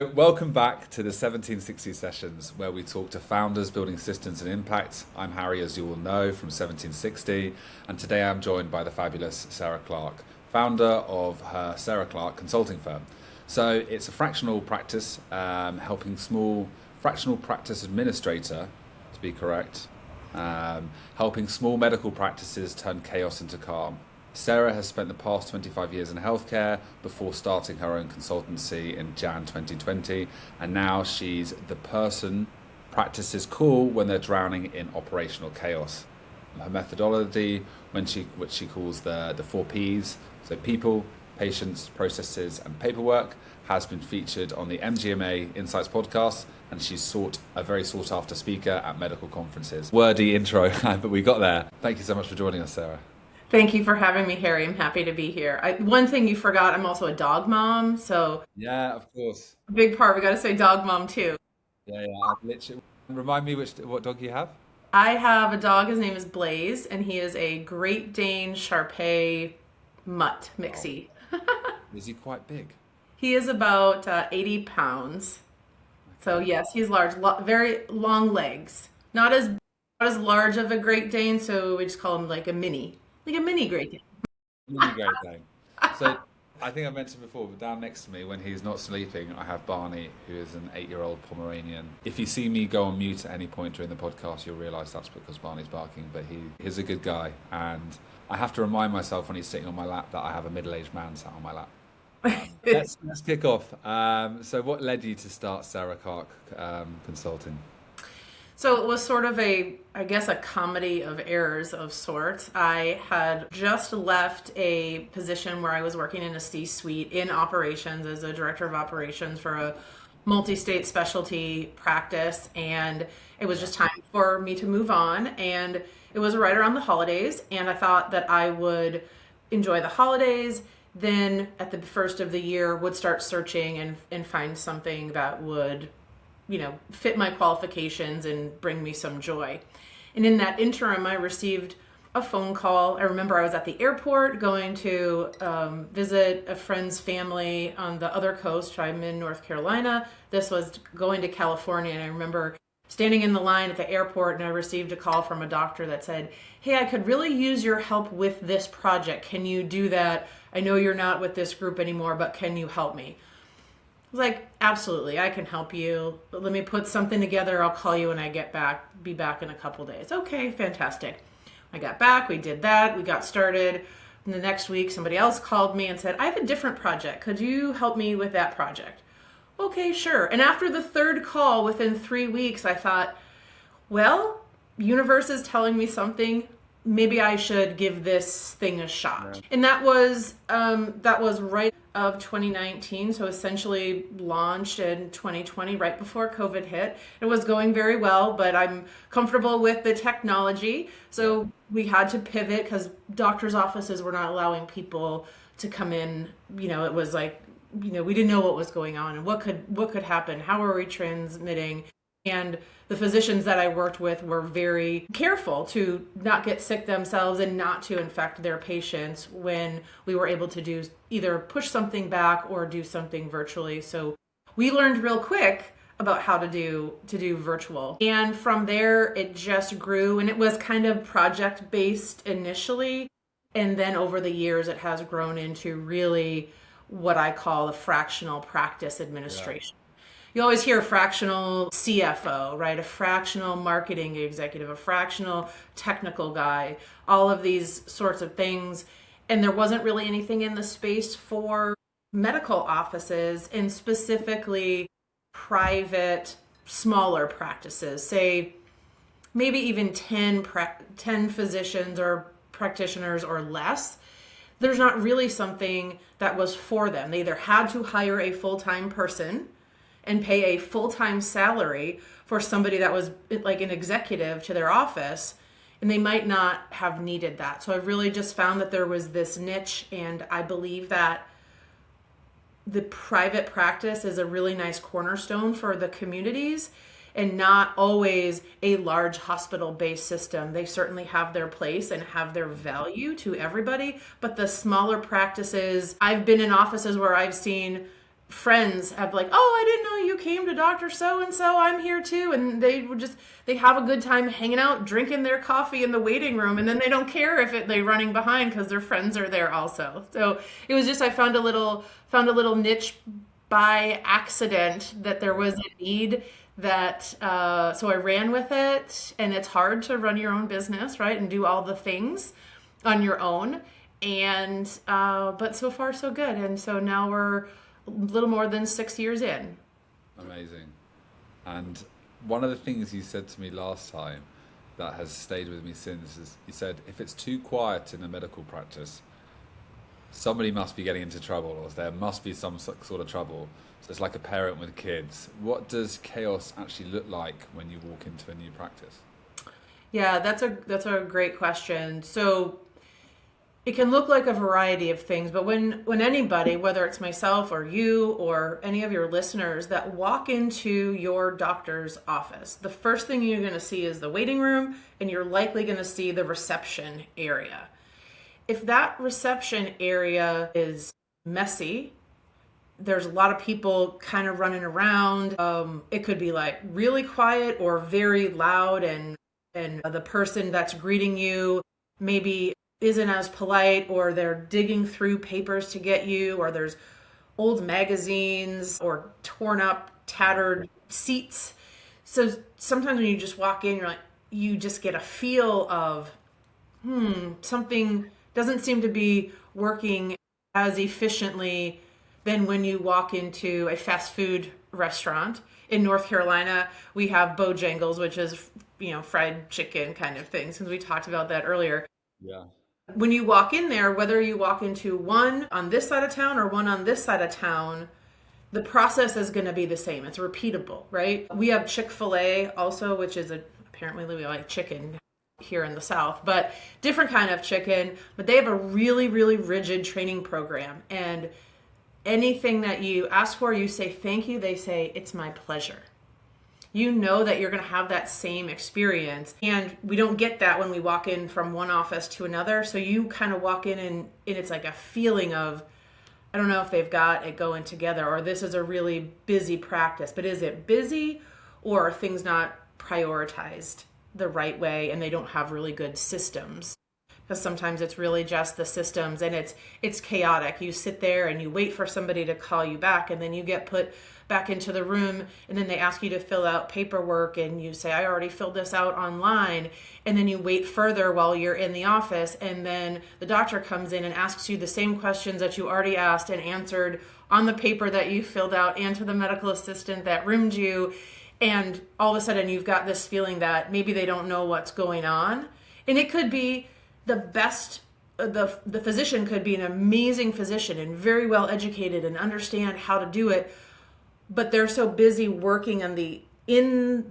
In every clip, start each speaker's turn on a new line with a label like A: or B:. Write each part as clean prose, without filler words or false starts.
A: Welcome back to the 1760 sessions where we talk to founders building systems and impact. I'm Harry, as you all know, from 1760, and today I'm joined by the fabulous Sarah Clark, founder of her Sarah Clark consulting firm. So it's a fractional practice, helping small fractional practice administrator, to be correct, helping small medical practices turn chaos into calm. Sarah has spent the past 25 years in healthcare before starting her own consultancy in Jan 2020, and now she's the person practices call when they're drowning in operational chaos. Her methodology, which she calls the four Ps, so people, patients, processes, and paperwork, has been featured on the MGMA Insights podcast, and she's a very sought after speaker at medical conferences. Wordy intro, but we got there. Thank you so much for joining us, Sarah.
B: Thank you for having me, Harry. I'm happy to be here. One thing you forgot, I'm also a dog mom, so
A: Yeah, of course.
B: a big part, we got to say dog mom too.
A: Yeah. I've literally. Remind me what dog you have?
B: I have a dog, his name is Blaze, and he is a Great Dane Shar-Pei mutt
A: Oh,
B: mixie.
A: is he quite big?
B: He is about 80 pounds. So
A: Okay.
B: yes, he's large, very long legs. Not as large of a Great Dane, so we just call him like a mini Great Dane.
A: Really great name. So I think I mentioned before, but down next to me when he's not sleeping, I have Barney, who is an 8-year-old Pomeranian. If you see me go on mute at any point during the podcast, you'll realise that's because Barney's barking, but he's a good guy. And I have to remind myself when he's sitting on my lap that I have a middle-aged man sat on my lap. Let's kick off. So what led you to start Sarah Clark Consulting?
B: So it was sort of I guess, a comedy of errors of sorts. I had just left a position where I was working in a C-suite in operations as a director of operations for a multi-state specialty practice, and it was just time for me to move on. And it was right around the holidays, and I thought that I would enjoy the holidays. Then at the first of the year, would start searching and find something that would fit my qualifications and bring me some joy. And in that interim, I received a phone call. I remember I was at the airport going to visit a friend's family on the other coast. I'm in North Carolina. This was going to California. And I remember standing in the line at the airport, and I received a call from a doctor that said, "Hey, I could really use your help with this project. Can you do that? I know you're not with this group anymore, but can you help me?" I was like, "Absolutely, I can help you. But let me put something together. I'll call you when I get back. Be back in a couple days." Okay, fantastic. I got back. We did that. We got started. And the next week, somebody else called me and said, "I have a different project. Could you help me with that project?" Okay, sure. And after the third call, within 3 weeks, I thought, well, universe is telling me something. Maybe I should give this thing a shot.
A: Yeah.
B: And that was right of 2019, so essentially launched in 2020, right before COVID hit. It was going very well, but I'm comfortable with the technology, so we had to pivot because doctors' offices were not allowing people to come in. It was like, we didn't know what was going on and what could happen. How are we transmitting? And the physicians that I worked with were very careful to not get sick themselves and not to infect their patients when we were able to do either push something back or do something virtually. So we learned real quick about how to do virtual. And from there it just grew, and it was kind of project based initially. And then over the years it has grown into really what I call a fractional practice
A: Yeah.
B: administration. You always hear a fractional CFO, right? A fractional marketing executive, a fractional technical guy, all of these sorts of things. And there wasn't really anything in the space for medical offices, and specifically private, smaller practices, say maybe even 10 physicians or practitioners or less. There's not really something that was for them. They either had to hire a full-time person and pay a full-time salary for somebody that was like an executive to their office, and they might not have needed that. So I really just found that there was this niche, and I believe that the private practice is a really nice cornerstone for the communities and not always a large hospital-based system. They certainly have their place and have their value to everybody, but the smaller practices, I've been in offices where I've seen friends have like, oh, I didn't know you came to Dr. So-and-so, I'm here too. And they have a good time hanging out, drinking their coffee in the waiting room. And then they don't care if they're running behind because their friends are there also. So it was just, I found a little niche by accident that there was a need that, so I ran with it. And it's hard to run your own business, right? And do all the things on your own. And, but so far so good. And so now we're a little more than 6 years in.
A: Amazing. And one of the things you said to me last time that has stayed with me since is you said, if it's too quiet in a medical practice, somebody must be getting into trouble, or there must be some sort of trouble. So it's like a parent with kids. What does chaos actually look like when you walk into a new practice?
B: Yeah, that's a great question. So it can look like a variety of things, but when anybody, whether it's myself or you or any of your listeners that walk into your doctor's office, the first thing you're going to see is the waiting room, and you're likely going to see the reception area. If that reception area is messy, there's a lot of people kind of running around. It could be like really quiet or very loud, and the person that's greeting you maybe isn't as polite, or they're digging through papers to get you, or there's old magazines or torn up, tattered seats. So sometimes when you just walk in, you just get a feel of, something doesn't seem to be working as efficiently than when you walk into a fast food restaurant. In North Carolina, we have Bojangles, which is, fried chicken kind of thing, since we talked about that earlier.
A: Yeah.
B: When you walk in there, whether you walk into one on this side of town or one on this side of town, the process is going to be the same. It's repeatable, right? We have Chick-fil-A also, which is apparently we like chicken here in the South, but different kind of chicken. But they have a really, really rigid training program. And anything that you ask for, you say thank you, they say it's my pleasure. You know that you're going to have that same experience. And we don't get that when we walk in from one office to another. So you kind of walk in and it's like a feeling of, I don't know if they've got it going together, or this is a really busy practice. But is it busy, or are things not prioritized the right way and they don't have really good systems? Because sometimes it's really just the systems, and it's chaotic. You sit there and you wait for somebody to call you back, and then you get put back into the room, and then they ask you to fill out paperwork, and you say, I already filled this out online. And then you wait further while you're in the office, and then the doctor comes in and asks you the same questions that you already asked and answered on the paper that you filled out, and to the medical assistant that roomed you. And all of a sudden you've got this feeling that maybe they don't know what's going on. And it could be the best, the physician could be an amazing physician and very well educated and understand how to do it, but they're so busy working in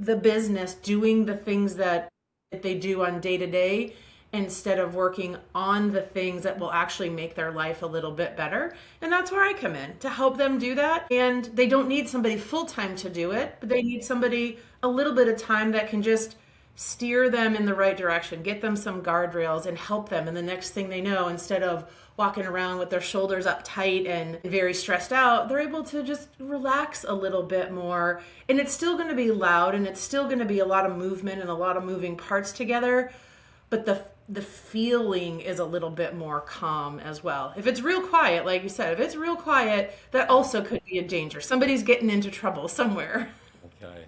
B: the business, doing the things that they do on day to day, instead of working on the things that will actually make their life a little bit better. And that's where I come in, to help them do that. And they don't need somebody full-time to do it, but they need somebody a little bit of time that can just steer them in the right direction, get them some guardrails and help them. And the next thing they know, instead of walking around with their shoulders up tight and very stressed out, they're able to just relax a little bit more. And it's still going to be loud, and it's still going to be a lot of movement and a lot of moving parts together, but the feeling is a little bit more calm as well. If it's real quiet, like you said, if it's real quiet, that also could be a danger. Somebody's getting into trouble somewhere.
A: Okay.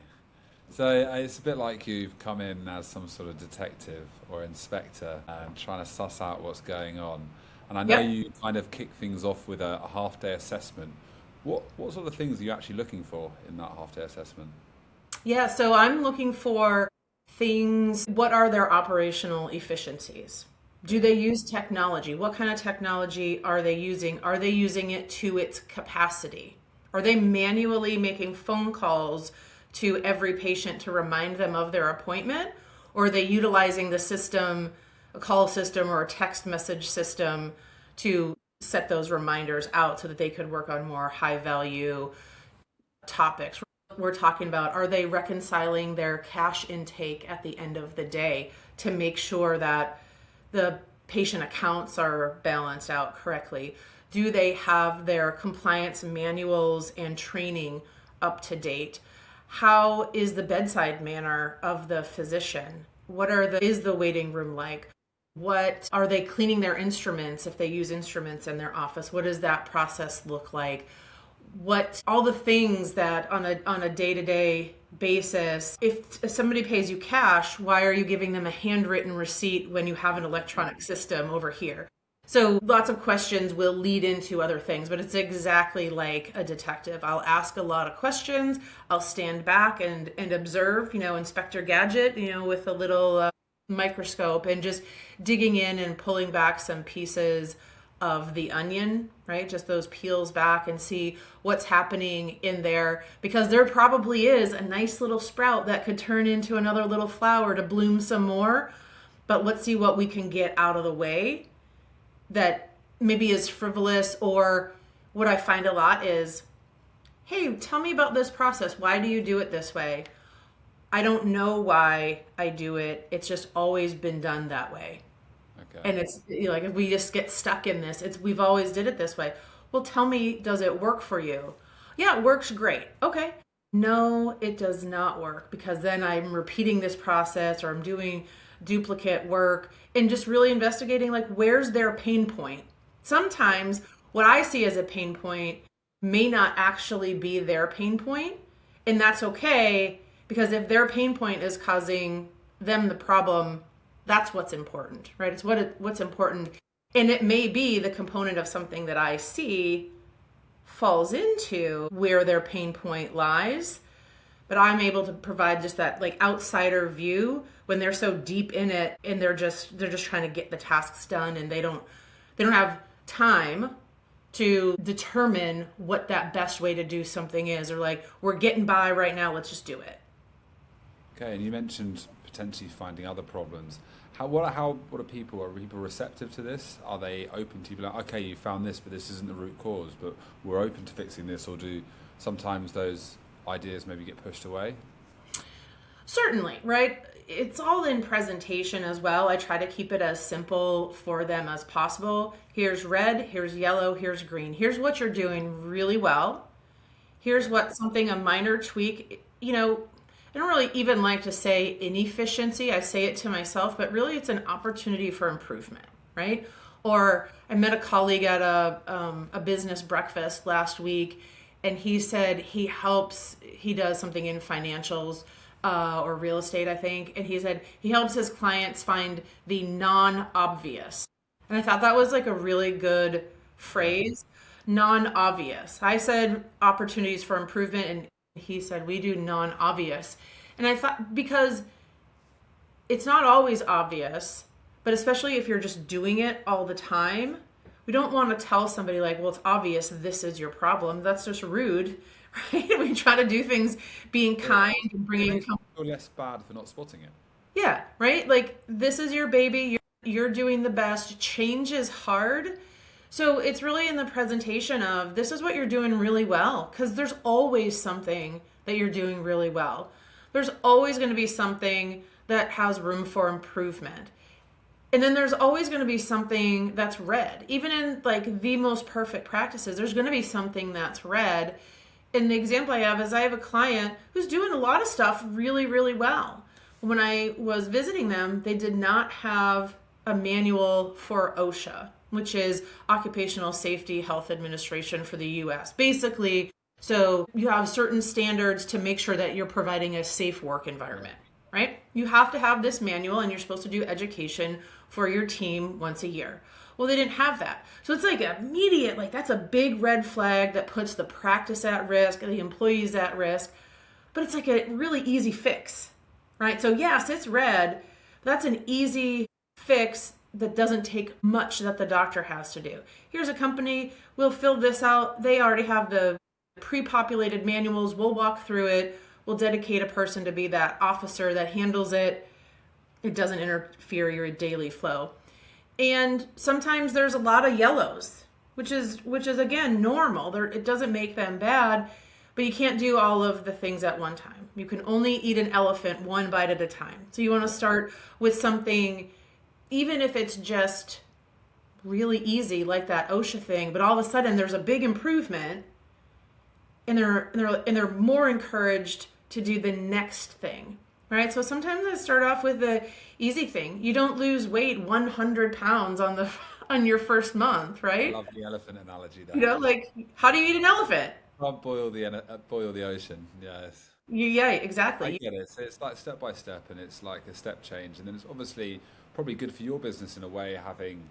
A: So it's a bit like you've come in as some sort of detective or inspector and trying to suss out what's going on. And I know you kind of kick things off with a half-day assessment. What sort of things are you actually looking for in that half-day assessment?
B: Yeah, so I'm looking for things. What are their operational efficiencies? Do they use technology? What kind of technology are they using? Are they using it to its capacity? Are they manually making phone calls to every patient to remind them of their appointment? Or are they utilizing the system, a call system or a text message system, to set those reminders out so that they could work on more high value topics? We're talking about, are they reconciling their cash intake at the end of the day to make sure that the patient accounts are balanced out correctly? Do they have their compliance manuals and training up to date? How is the bedside manner of the physician? Is the waiting room like? What are they cleaning their instruments if they use instruments in their office? What does that process look like? What all the things that on a day-to-day basis, if somebody pays you cash, why are you giving them a handwritten receipt when you have an electronic system over here? So lots of questions will lead into other things, but it's exactly like a detective. I'll ask a lot of questions. I'll stand back and observe, Inspector Gadget, with a little microscope, and just digging in and pulling back some pieces of the onion, right? Just those peels back and see what's happening in there, because there probably is a nice little sprout that could turn into another little flower to bloom some more. But let's see what we can get out of the way that maybe is frivolous. Or what I find a lot is, hey, tell me about this process. Why do you do it this way? I don't know why I do it. It's just always been done that way. Okay. And it's like, if we just get stuck in this, we've always did it this way. Well, tell me, does it work for you? Yeah, it works great. Okay. No, it does not work, because then I'm repeating this process, or I'm doing duplicate work, and just really investigating, like, where's their pain point? Sometimes what I see as a pain point may not actually be their pain point, and that's okay, because if their pain point is causing them the problem, that's what's important, right? It's what's important. And it may be the component of something that I see falls into where their pain point lies, but I'm able to provide just that like outsider view when they're so deep in it, and they're just trying to get the tasks done, and they don't have time to determine what that best way to do something is, or like, we're getting by right now, let's just do it.
A: Okay, and you mentioned potentially finding other problems. What are people? Are people receptive to this? Are they open to be like, okay, you found this, but this isn't the root cause, but we're open to fixing this? Or do sometimes those ideas maybe get pushed away?
B: Certainly, right? It's all in presentation as well. I try to keep it as simple for them as possible. Here's red, here's yellow, here's green. Here's what you're doing really well. Here's what a minor tweak, I don't really even like to say inefficiency. I say it to myself, but really it's an opportunity for improvement, right? Or I met a colleague at a business breakfast last week, and he said he does something in financials or real estate, I think. And he said he helps his clients find the non-obvious. And I thought that was like a really good phrase, non-obvious. I said opportunities for improvement, and he said we do non-obvious. And I thought, because it's not always obvious, but especially if you're just doing it all the time, we don't want to tell somebody like, well, it's obvious this is your problem. That's just rude, right? We try to do things being kind and bringing...
A: You're less bad for not spotting it.
B: Yeah, right? Like, this is your baby. You're doing the best. Change is hard. So it's really in the presentation of, this is what you're doing really well, because there's always something that you're doing really well. There's always going to be something that has room for improvement. And then there's always going to be something that's red. Even in like the most perfect practices, there's going to be something that's red. And the example I have is, I have a client who's doing a lot of stuff really, really well. When I was visiting them, they did not have a manual for OSHA, which is Occupational Safety Health Administration for the US. Basically, so you have certain standards to make sure that you're providing a safe work environment, right? You have to have this manual, and you're supposed to do education for your team once a year. Well, they didn't have that. So it's like immediate, like that's a big red flag that puts the practice at risk, the employees at risk, but it's like a really easy fix, right? So yes, it's red, but that's an easy fix that doesn't take much that the doctor has to do. Here's a company, we'll fill this out. They already have the pre-populated manuals. We'll walk through it. We'll dedicate a person to be that officer that handles it. It doesn't interfere your daily flow. And sometimes there's a lot of yellows, which is again normal. It doesn't make them bad, but you can't do all of the things at one time. You can only eat an elephant one bite at a time. So you want to start with something, even if it's just really easy, like that OSHA thing, but all of a sudden there's a big improvement, and they're more encouraged to do the next thing, right? So sometimes I start off with the easy thing. You don't lose weight 100 pounds on your first month,
A: I
B: right?
A: love the elephant analogy
B: You
A: there.
B: know, like, how do you eat an elephant?
A: Can't boil the ocean. Yes.
B: Yeah,
A: I
B: exactly.
A: get it. So it's like step by step, and it's like a step change, and then it's obviously probably good for your business in a way having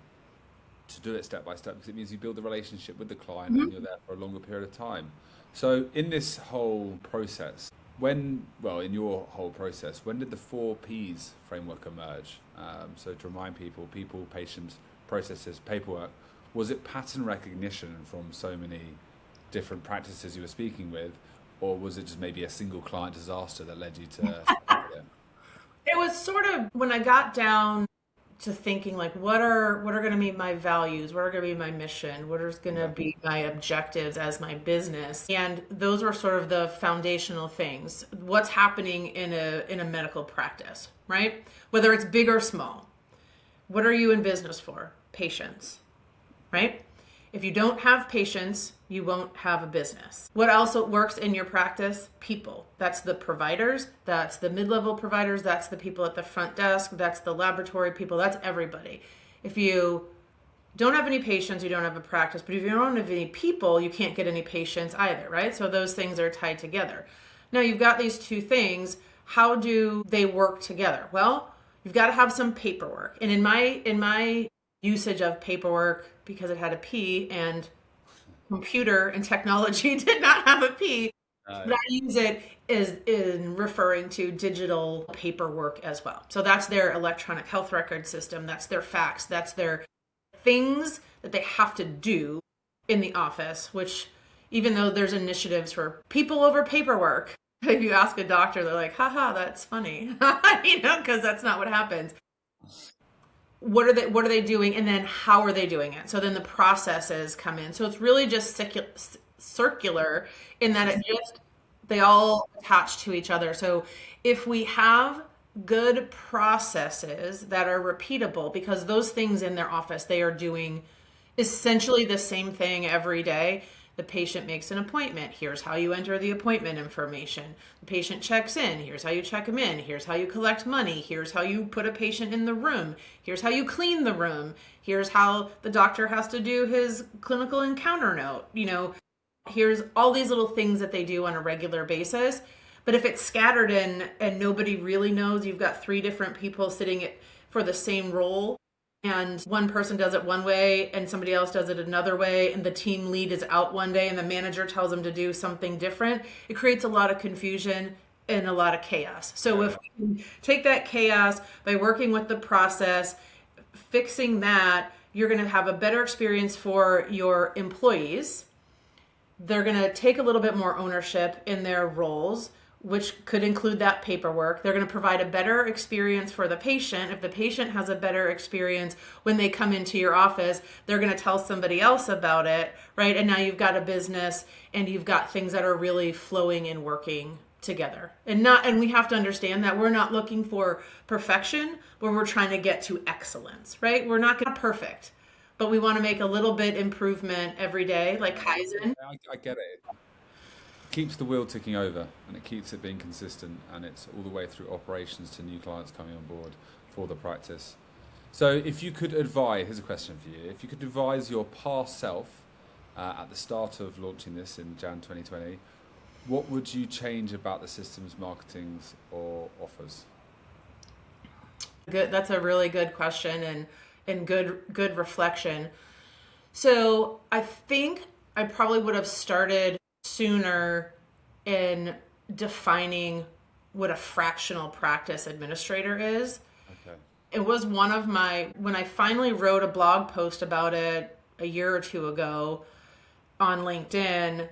A: to do it step by step because it means you build a relationship with the client and you're there for a longer period of time. So in this whole process, in your whole process, when did the four P's framework emerge? So to remind people, patients, processes, paperwork, was it pattern recognition from so many different practices you were speaking with, or was it just maybe a single client disaster that led you to yeah,
B: It was sort of when I got down to thinking like what are going to be my values, what are going to be my mission, what is going to
A: yeah,
B: be my objectives as my business, and those were sort of the foundational things. What's happening in a medical practice, right? Whether it's big or small. What are you in business for? Patients, right? If you don't have patients, you won't have a business. What also works in your practice? People. That's the providers, that's the mid-level providers, that's the people at the front desk, that's the laboratory people, that's everybody. If you don't have any patients, you don't have a practice, but if you don't have any people, you can't get any patients either, right? So those things are tied together. Now you've got these two things. How do they work together? Well, you've got to have some paperwork. And in my usage of paperwork, because it had a P and computer and technology did not have a P,
A: uh,
B: but I use it is in referring to digital paperwork as well. So that's their electronic health record system, that's their fax, that's their things that they have to do in the office, which even though there's initiatives for people over paperwork, if you ask a doctor, they're like, haha, that's funny, because that's not what happens. What are they doing, and then how are they doing it? So then the processes come in. So it's really just circular in that it just they all attach to each other. So if we have good processes that are repeatable, because those things in their office, they are doing essentially the same thing every day. The patient makes an appointment. Here's how you enter the appointment information. The patient checks in. Here's how you check them in. Here's how you collect money. Here's how you put a patient in the room. Here's how you clean the room. Here's how the doctor has to do his clinical encounter note. Here's all these little things that they do on a regular basis. But if it's scattered and nobody really knows, you've got three different people sitting for the same role, and one person does it one way and somebody else does it another way, and the team lead is out one day and the manager tells them to do something different, it creates a lot of confusion and a lot of chaos. So if we can take that chaos by working with the process, fixing that, you're going to have a better experience for your employees. They're going to take a little bit more ownership in their roles, which could include that paperwork. They're going to provide a better experience for the patient. If the patient has a better experience when they come into your office, they're going to tell somebody else about it, right? And now you've got a business and you've got things that are really flowing and working together. And we have to understand that we're not looking for perfection, but we're trying to get to excellence, right? We're not going to perfect, but we want to make a little bit improvement every day, like Kaizen.
A: I get it. Keeps the wheel ticking over and it keeps it being consistent and it's all the way through operations to new clients coming on board for the practice. So if you could advise, here's a question for you. If you could advise your past self at the start of launching this in Jan 2020, what would you change about the systems, marketings or offers?
B: Good. That's a really good question and good reflection. So I think I probably would have started sooner in defining what a fractional practice administrator is.
A: Okay.
B: It was when I finally wrote a blog post about it a year or two ago on LinkedIn,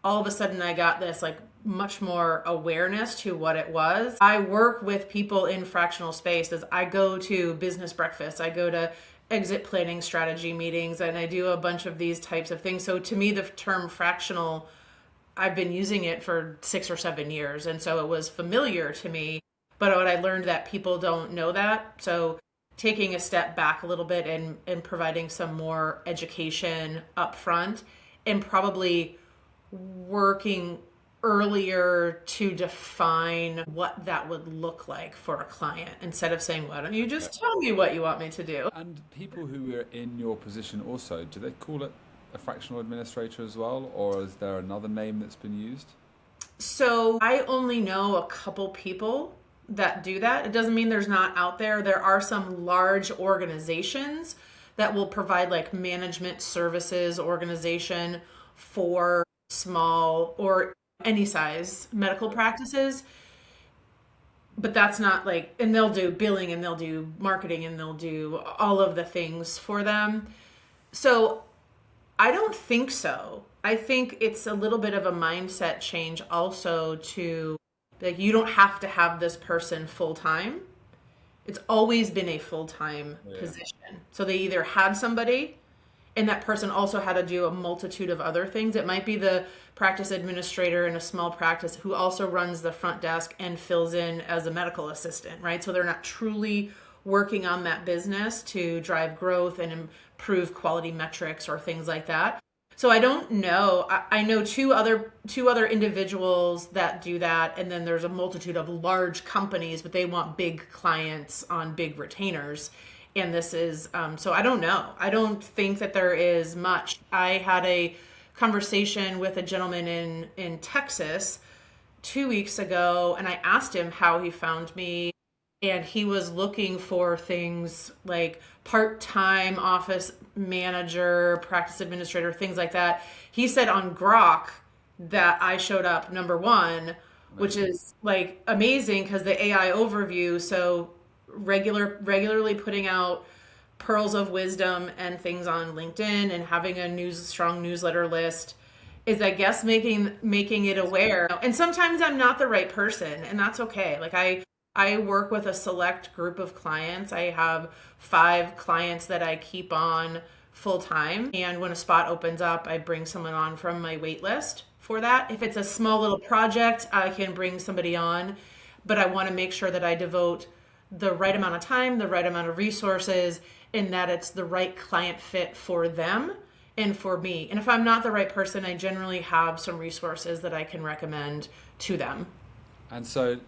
B: all of a sudden I got this like much more awareness to what it was. I work with people in fractional spaces. I go to business breakfasts. I go to exit planning strategy meetings, and I do a bunch of these types of things. So to me, the term fractional, I've been using it for 6 or 7 years. And so it was familiar to me, but what I learned that people don't know that. So taking a step back a little bit and providing some more education up front, and probably working earlier to define what that would look like for a client instead of saying, why don't you just tell me what you want me to do?
A: And people who are in your position also, do they call it a fractional administrator as well, or is there another name that's been used?
B: So I only know a couple people that do that. It doesn't mean there's not out there. There are some large organizations that will provide like management services organization for small or any size medical practices. But that's not like, and they'll do billing and they'll do marketing and they'll do all of the things for them. So I don't think so. I think it's a little bit of a mindset change also to like, you don't have to have this person full time. It's always been a full time position. So they either had somebody and that person also had to do a multitude of other things. It might be the practice administrator in a small practice who also runs the front desk and fills in as a medical assistant, right? So they're not truly working on that business to drive growth and improve quality metrics or things like that. So I don't know. I know two other individuals that do that, and then there's a multitude of large companies, but they want big clients on big retainers. And this is so I don't know. I don't think that there is much. I had a conversation with a gentleman in Texas 2 weeks ago, and I asked him how he found me, and he was looking for things like part-time office manager, practice administrator, things like that. He said on Grok that I showed up number one, which is like amazing because the AI overview. So regularly putting out pearls of wisdom and things on LinkedIn and having a strong newsletter list is, I guess, making it aware. And sometimes I'm not the right person, and that's okay. Like I work with a select group of clients. I have 5 clients that I keep on full time. And when a spot opens up, I bring someone on from my wait list for that. If it's a small little project, I can bring somebody on, but I want to make sure that I devote the right amount of time, the right amount of resources, and that it's the right client fit for them and for me. And if I'm not the right person, I generally have some resources that I can recommend to them.
A: And so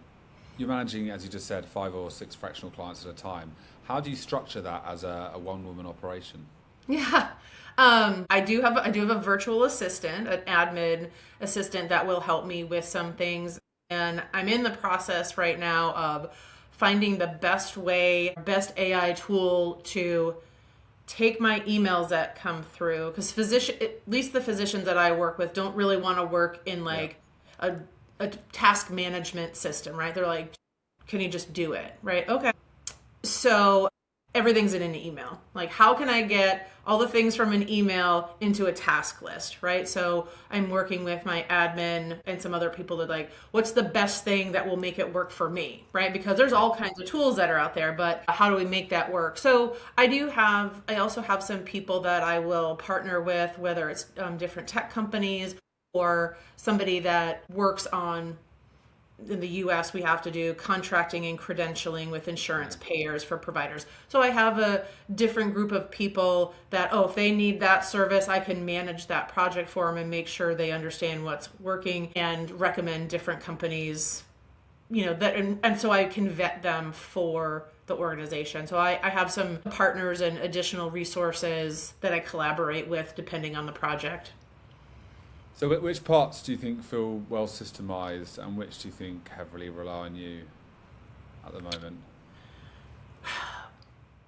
A: you're managing, as you just said, 5 or 6 fractional clients at a time. How do you structure that as a one-woman operation?
B: Yeah. I do have a virtual assistant, an admin assistant that will help me with some things. And I'm in the process right now of finding the best AI tool to take my emails that come through. Because at least the physicians that I work with don't really want to work in like a task management system, right? They're like, can you just do it, right? Okay. So everything's in an email. Like, how can I get all the things from an email into a task list, right? So I'm working with my admin and some other people that like, what's the best thing that will make it work for me, right? Because there's all kinds of tools that are out there, but how do we make that work? So I also have some people that I will partner with, whether it's different tech companies or somebody that works on, in the US, we have to do contracting and credentialing with insurance payers for providers. So I have a different group of people that, if they need that service, I can manage that project for them and make sure they understand what's working and recommend different companies, and so I can vet them for the organization. So I have some partners and additional resources that I collaborate with depending on the project.
A: So which parts do you think feel well systemized and which do you think heavily rely on you at the moment?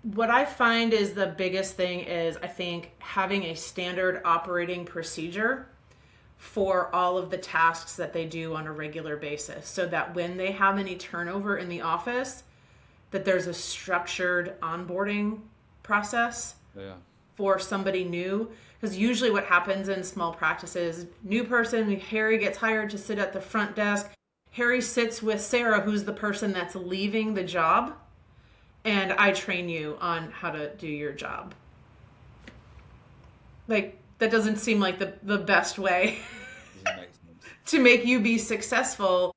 B: What I find is the biggest thing is, I think, having a standard operating procedure for all of the tasks that they do on a regular basis, so that when they have any turnover in the office, that there's a structured onboarding process for somebody new. Because usually what happens in small practices, new person, Harry gets hired to sit at the front desk. Harry sits with Sarah, who's the person that's leaving the job, and I train you on how to do your job. Like, that doesn't seem like the best way to make you be successful,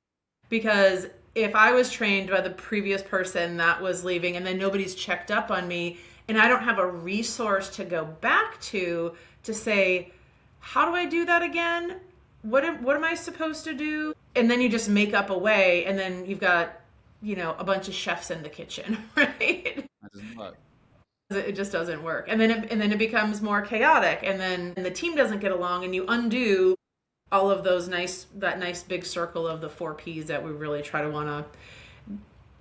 B: because if I was trained by the previous person that was leaving and then nobody's checked up on me and I don't have a resource to go back to say, how do I do that again? What am I supposed to do? And then you just make up a way, and then you've got, a bunch of chefs in the kitchen, right?
A: That doesn't work.
B: It just doesn't work. And then it becomes more chaotic, and then the team doesn't get along, and you undo all of that nice big circle of the 4 Ps that we really try to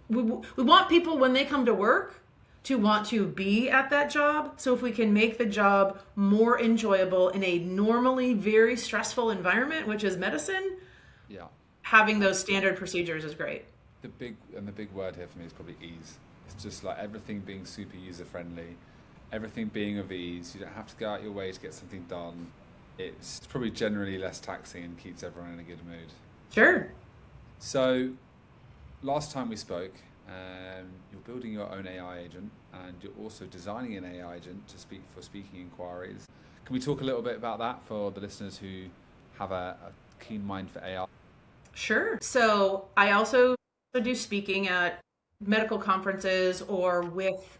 B: we want people when they come to work to want to be at that job. So if we can make the job more enjoyable in a normally very stressful environment, which is medicine,
A: Yeah.
B: having those standard procedures is great.
A: The big word here for me is probably ease. It's just like everything being super user friendly, everything being of ease. You don't have to go out your way to get something done. It's probably generally less taxing and keeps everyone in a good mood.
B: Sure.
A: So, last time we spoke, you're building your own AI agent, and you're also designing an AI agent to speak for speaking inquiries. Can we talk a little bit about that for the listeners who have a keen mind for AI?
B: Sure. So I also do speaking at medical conferences or with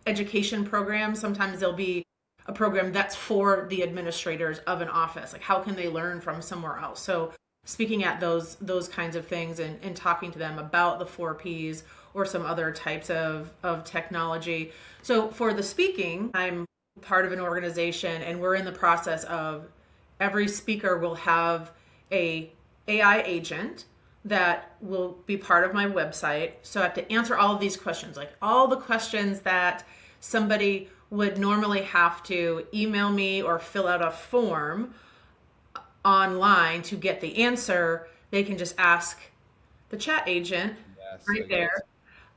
B: education programs. Sometimes there'll be a program that's for the administrators of an office. Like, how can they learn from somewhere else? So speaking at those kinds of things and talking to them about the 4 Ps or some other types of technology. So for the speaking, I'm part of an organization, and we're in the process of every speaker will have a AI agent that will be part of my website. So I have to answer all of these questions, like all the questions that somebody would normally have to email me or fill out a form online to get the answer. They can just ask the chat agent right there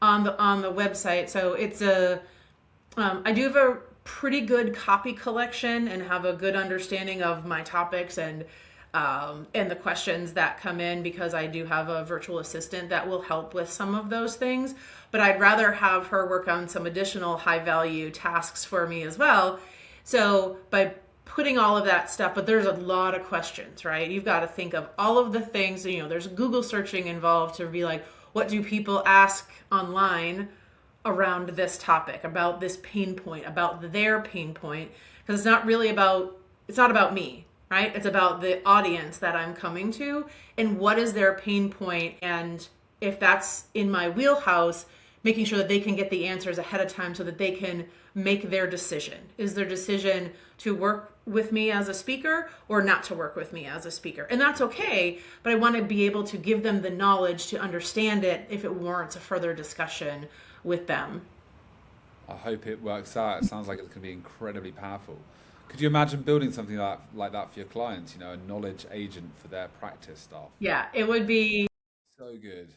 B: on the website. So it's I do have a pretty good copy collection and have a good understanding of my topics and the questions that come in, because I do have a virtual assistant that will help with some of those things. But I'd rather have her work on some additional high value tasks for me as well. So by putting all of that stuff, but there's a lot of questions, right? You've got to think of all of the things, there's Google searching involved to be like, what do people ask online around this topic, about this pain point, about their pain point? Because it's not about me, right? It's about the audience that I'm coming to and what is their pain point. And if that's in my wheelhouse, making sure that they can get the answers ahead of time so that they can make their decision. Is their decision to work with me as a speaker or not to work with me as a speaker? And that's okay, but I want to be able to give them the knowledge to understand it if it warrants a further discussion with them.
A: I hope it works out. It sounds like it's going to be incredibly powerful. Could you imagine building something like that for your clients, a knowledge agent for their practice staff?
B: Yeah, it would be
A: so good.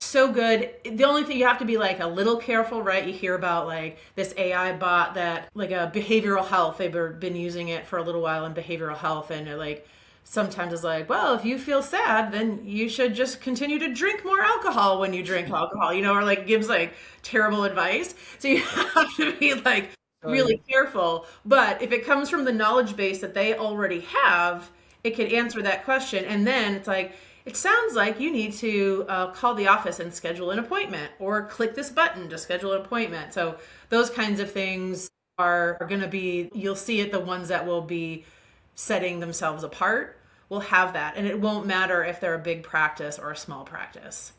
B: So good. The only thing, you have to be like a little careful, right? You hear about like this AI bot that like a behavioral health, they've been using it for a little while in behavioral health, and it like sometimes it's like, well, if you feel sad, then you should just continue to drink more alcohol when you drink alcohol, or like gives like terrible advice. So you have to be like really careful. But if it comes from the knowledge base that they already have, it could answer that question. And then it's like, it sounds like you need to call the office and schedule an appointment, or click this button to schedule an appointment. So those kinds of things are going to be, you'll see it, the ones that will be setting themselves apart will have that. And it won't matter if they're a big practice or a small practice.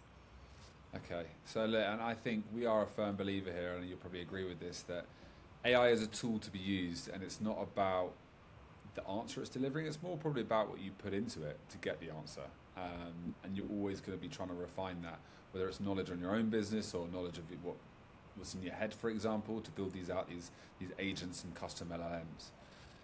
A: Okay. So, and I think we are a firm believer here, and you'll probably agree with this, that AI is a tool to be used, and it's not about the answer it's delivering. It's more probably about what you put into it to get the answer. And you're always going to be trying to refine that, whether it's knowledge on your own business or knowledge of what's in your head, for example, to build these agents and custom LLMs.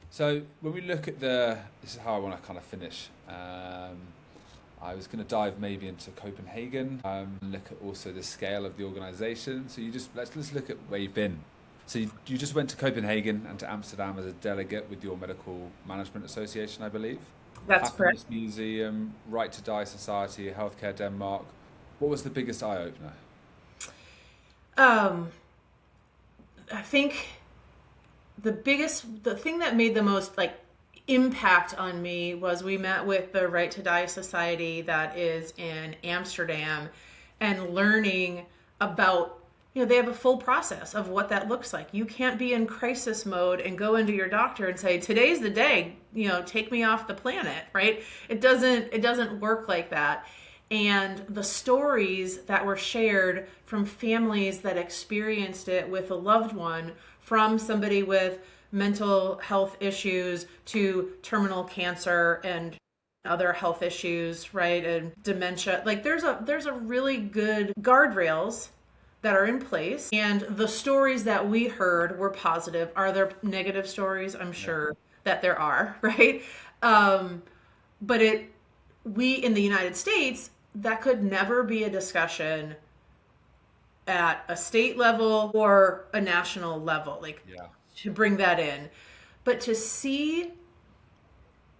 A: So when we look at this is how I want to kind of finish. I was going to dive maybe into Copenhagen, and look at also the scale of the organization. So let's look at where you've been. So you just went to Copenhagen and to Amsterdam as a delegate with your Medical Management Association, I believe.
B: That's
A: Happiness
B: correct.
A: Museum, Right to Die Society, Healthcare Denmark. What was the biggest eye-opener?
B: I think the thing that made the most like impact on me was we met with the Right to Die Society that is in Amsterdam, and learning about, they have a full process of what that looks like. You can't be in crisis mode and go into your doctor and say, today's the day, take me off the planet, right? It doesn't work like that. And the stories that were shared from families that experienced it with a loved one, from somebody with mental health issues to terminal cancer and other health issues, right? And dementia. Like there's a really good guardrails that are in place. And the stories that we heard were positive. Are there negative stories? I'm sure that there are, right? But we in the United States, that could never be a discussion at a state level or a national level, to bring that in. But to see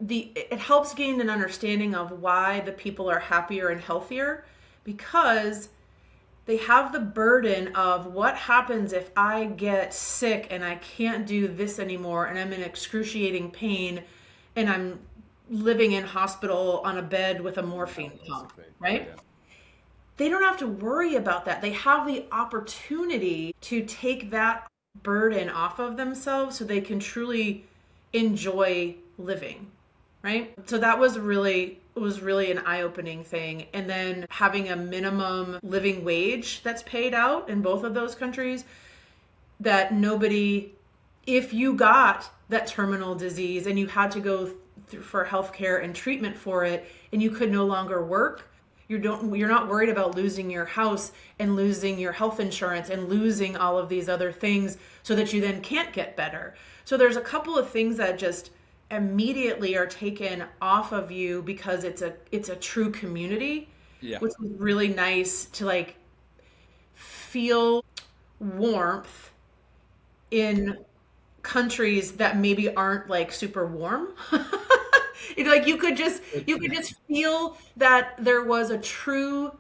B: it helps gain an understanding of why the people are happier and healthier, because they have the burden of what happens if I get sick and I can't do this anymore and I'm in excruciating pain and I'm living in hospital on a bed with a morphine pump, right? Yeah. They don't have to worry about that. They have the opportunity to take that burden off of themselves so they can truly enjoy living, right? So that was really an eye-opening thing. And then having a minimum living wage that's paid out in both of those countries, that if you got that terminal disease and you had to go for healthcare and treatment for it and you could no longer work, you're not worried about losing your house and losing your health insurance and losing all of these other things so that you then can't get better. So there's a couple of things that just immediately are taken off of you because it's a true community, which is really nice to feel warmth in countries that maybe aren't super warm. You could just feel that there was a true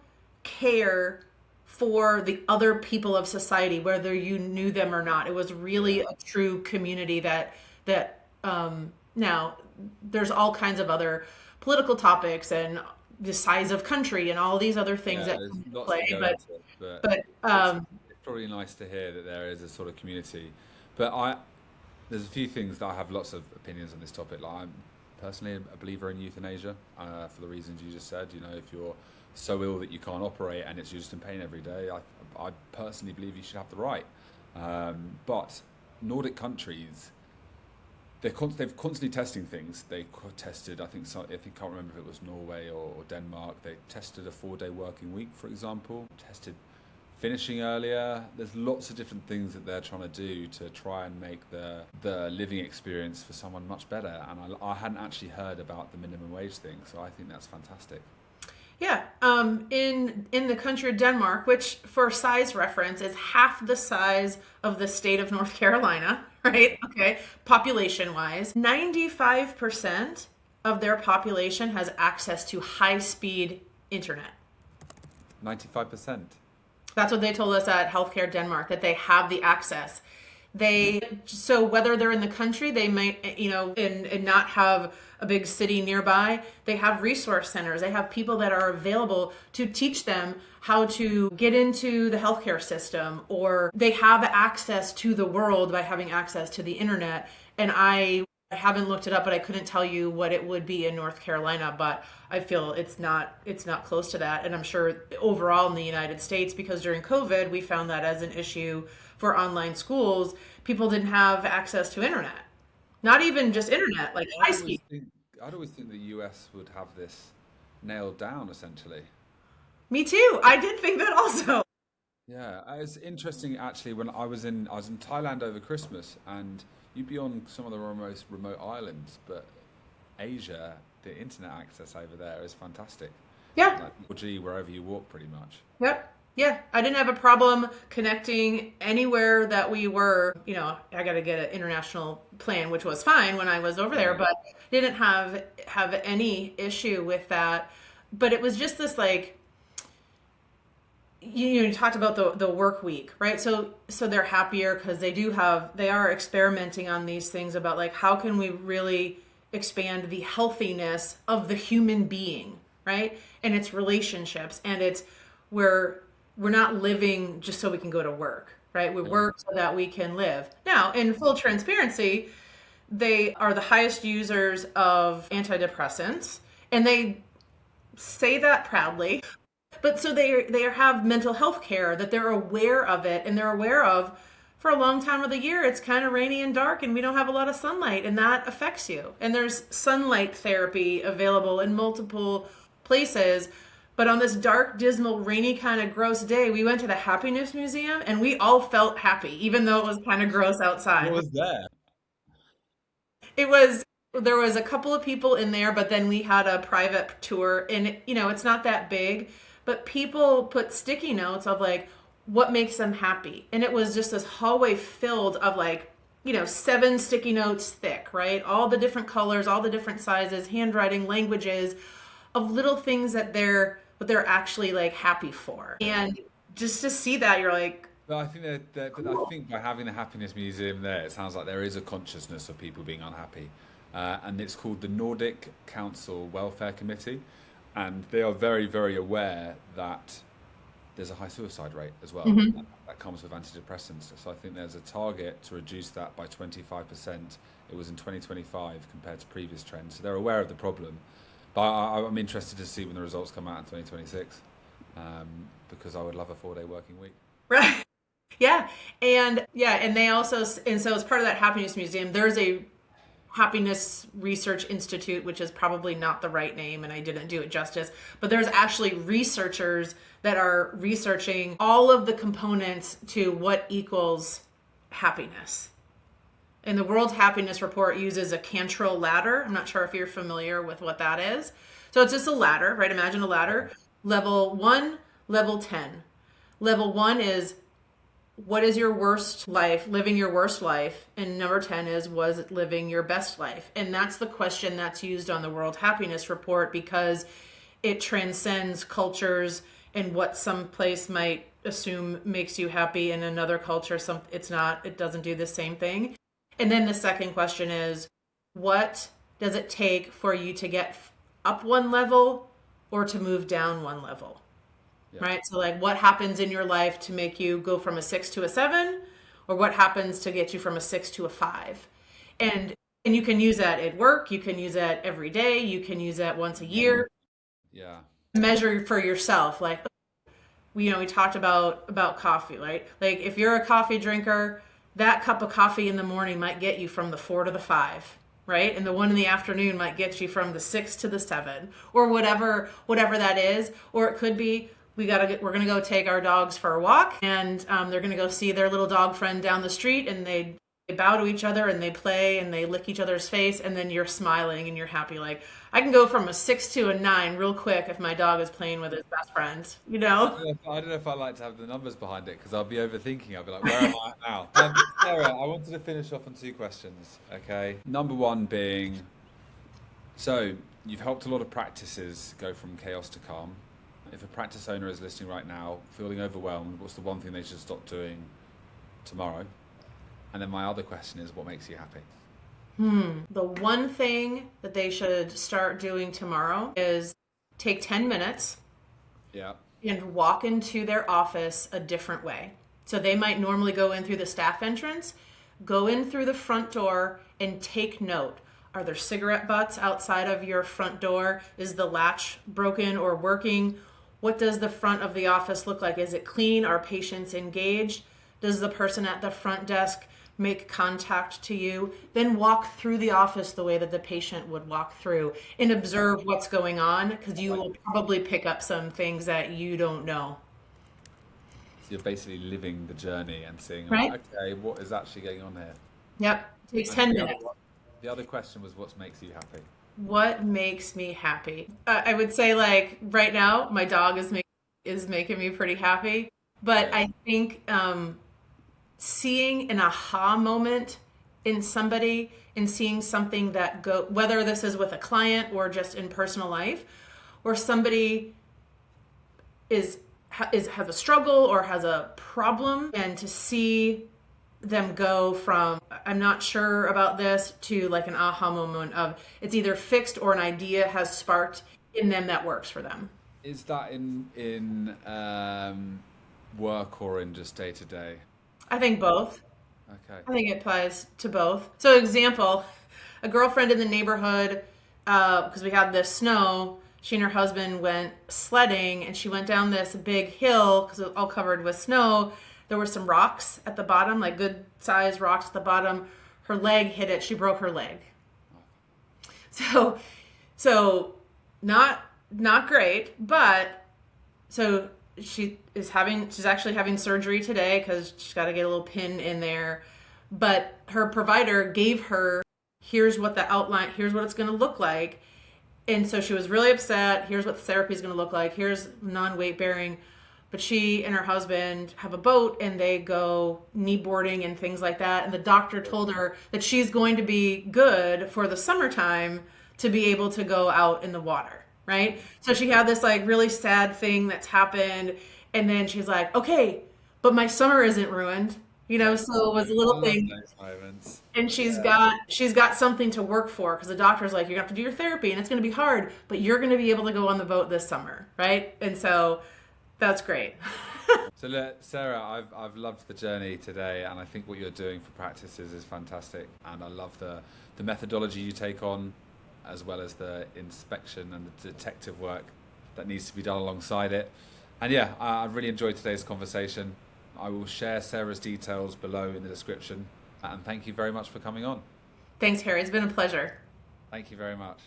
B: care for the other people of society, whether you knew them or not. It was really a true community that now there's all kinds of other political topics and the size of country and all these other things that come into play. But
A: it's probably nice to hear that there is a sort of community. But there's a few things that I have lots of opinions on this topic. I'm personally a believer in euthanasia for the reasons you just said. If you're so ill that you can't operate and you're just in pain every day, I personally believe you should have the right. But Nordic countries, they're constantly testing things. They tested, I can't remember if it was Norway or Denmark. They tested a 4-day working week, for example. Tested finishing earlier. There's lots of different things that they're trying to do to try and make the living experience for someone much better. And I hadn't actually heard about the minimum wage thing, so I think that's fantastic.
B: Yeah, in the country of Denmark, which for size reference is half the size of the state of North Carolina, right? Okay, population-wise, 95% of their population has access to high-speed internet.
A: 95%?
B: That's what they told us at Healthcare Denmark, that they have the access. So whether they're in the country, they might, and not have a big city nearby, they have resource centers. They have people that are available to teach them how to get into the healthcare system, or they have access to the world by having access to the internet. And I haven't looked it up, but I couldn't tell you what it would be in North Carolina, but I feel it's not close to that. And I'm sure overall in the United States, because during COVID, we found that as an issue for online schools, people didn't have access to internet. Not even just internet, like high speed.
A: I'd always think the US would have this nailed down, essentially.
B: Me too. I did think that also.
A: Yeah, it's interesting actually. When I was in Thailand over Christmas, and you'd be on some of the most remote islands, but Asia, the internet access over there is fantastic.
B: Yeah.
A: Like 4G wherever you walk, pretty much.
B: Yep. Yeah, I didn't have a problem connecting anywhere that we were. I got to get an international plan, which was fine when I was over there, but didn't have any issue with that. But it was just this you talked about the work week, right? So they're happier because they are experimenting on these things about how can we really expand the healthiness of the human being, right? And its relationships and its we're not living just so we can go to work, right? We work so that we can live. Now, in full transparency, they are the highest users of antidepressants, and they say that proudly. But so they have mental health care, that they're aware of it, and they're aware of, for a long time of the year it's kind of rainy and dark and we don't have a lot of sunlight, and that affects you. And there's sunlight therapy available in multiple places. But on this dark, dismal, rainy, kind of gross day, we went to the Happiness Museum and we all felt happy, even though it was kind of gross outside.
A: What was there?
B: There was a couple of people in there, but then we had a private tour, and it's not that big, but people put sticky notes of like what makes them happy. And it was just this hallway filled of like, 7 sticky notes thick, right? All the different colors, all the different sizes, handwriting, languages of little things that they're actually like happy for. And just to see that, you're like,
A: But I think I think by having the happiness museum there, it sounds like there is a consciousness of people being unhappy, and it's called the Nordic Council Welfare Committee, and they are very, very aware that there's a high suicide rate as well. That comes with antidepressants. So I think there's a target to reduce that by 25%. It was in 2025 compared to previous trends. So they're aware of the problem. But I'm interested to see when the results come out in 2026, because I would love a 4-day working week.
B: right. Yeah. And they also, and so as part of that Happiness Museum, there's a Happiness Research Institute, which is probably not the right name, and I didn't do it justice, but there's actually researchers that are researching all of the components to what equals happiness. And the World Happiness Report uses a Cantril ladder. I'm not sure if you're familiar with what that is. So it's just a ladder, right? Imagine a ladder. Level 1, level 10. Level 1 is, what is your worst life, living your worst life? And number 10 is, was it living your best life? And that's the question that's used on the World Happiness Report, because it transcends cultures, and what some place might assume makes you happy in another culture, it doesn't do the same thing. And then the second question is, what does it take for you to get up one level or to move down one level? Yeah. Right? So like, what happens in your life to make you go from a 6 to a 7, or what happens to get you from a 6 to a 5? And you can use that at work. You can use that every day. You can use that once a year.
A: Yeah.
B: Measure for yourself. Like, we talked about coffee, right? Like, if you're a coffee drinker, that cup of coffee in the morning might get you from the 4 to the 5, right? And the one in the afternoon might get you from the 6 to the 7, or whatever that is. Or it could be, we're gonna go take our dogs for a walk, and they're gonna go see their little dog friend down the street, and they bow to each other and they play and they lick each other's face, and then you're smiling and you're happy. Like, I can go from a 6 to a 9 real quick if my dog is playing with his best friend,
A: I don't know if I'd like to have the numbers behind it, because I'll be overthinking. I'll be like, where am I now? Sarah, I wanted to finish off on 2 questions, okay? Number 1 being, so you've helped a lot of practices go from chaos to calm. If a practice owner is listening right now, feeling overwhelmed, what's the one thing they should stop doing tomorrow? And then my other question is, what makes you happy?
B: The one thing that they should start doing tomorrow is take 10 minutes and walk into their office a different way. So they might normally go in through the staff entrance, go in through the front door and take note. Are there cigarette butts outside of your front door? Is the latch broken or working? What does the front of the office look like? Is it clean? Are patients engaged? Does the person at the front desk make contact to you? Then walk through the office the way that the patient would walk through, and observe what's going on, because you will probably pick up some things that you don't know.
A: So you're basically living the journey and seeing,
B: right?
A: Okay, what is actually going on here?
B: Yep, it takes 10 minutes.
A: The other question was, what makes you happy?
B: What makes me happy? I would say, like, right now, my dog is making me pretty happy. But I think seeing an aha moment in somebody, and seeing something that whether this is with a client or just in personal life, or somebody has a struggle or has a problem, and to see them go from, I'm not sure about this, to like an aha moment of, it's either fixed or an idea has sparked in them that works for them.
A: Is that in work or in just day to day?
B: I think both.
A: Okay.
B: I think it applies to both. So, example, a girlfriend in the neighborhood, because we had this snow, she and her husband went sledding and she went down this big hill because it was all covered with snow. There were some rocks at the bottom, like good sized rocks at the bottom. Her leg hit it. She broke her leg. So, so not great, but so she's actually having surgery today because she's got to get a little pin in there. But her provider gave her, here's what the outline, here's what it's going to look like. And so she was really upset. Here's what the therapy is going to look like. Here's non-weight bearing. But she and her husband have a boat and they go knee boarding and things like that. And the doctor told her that she's going to be good for the summertime to be able to go out in the water, right? So she had this like really sad thing that's happened. And then she's like, okay, but my summer isn't ruined. So it was a
A: I
B: little
A: love
B: thing.
A: those moments.
B: And
A: Yeah.
B: she's got something to work for because the doctor's like, you're gonna have to do your therapy and it's gonna be hard, but you're gonna be able to go on the boat this summer, right? And so that's great.
A: So look, Sarah, I've loved the journey today, and I think what you're doing for practices is fantastic, and I love the methodology you take on, as well as the inspection and the detective work that needs to be done alongside it. And yeah, I've really enjoyed today's conversation. I will share Sarah's details below in the description, and thank you very much for coming on.
B: Thanks, Harry. It's been a pleasure.
A: Thank you very much.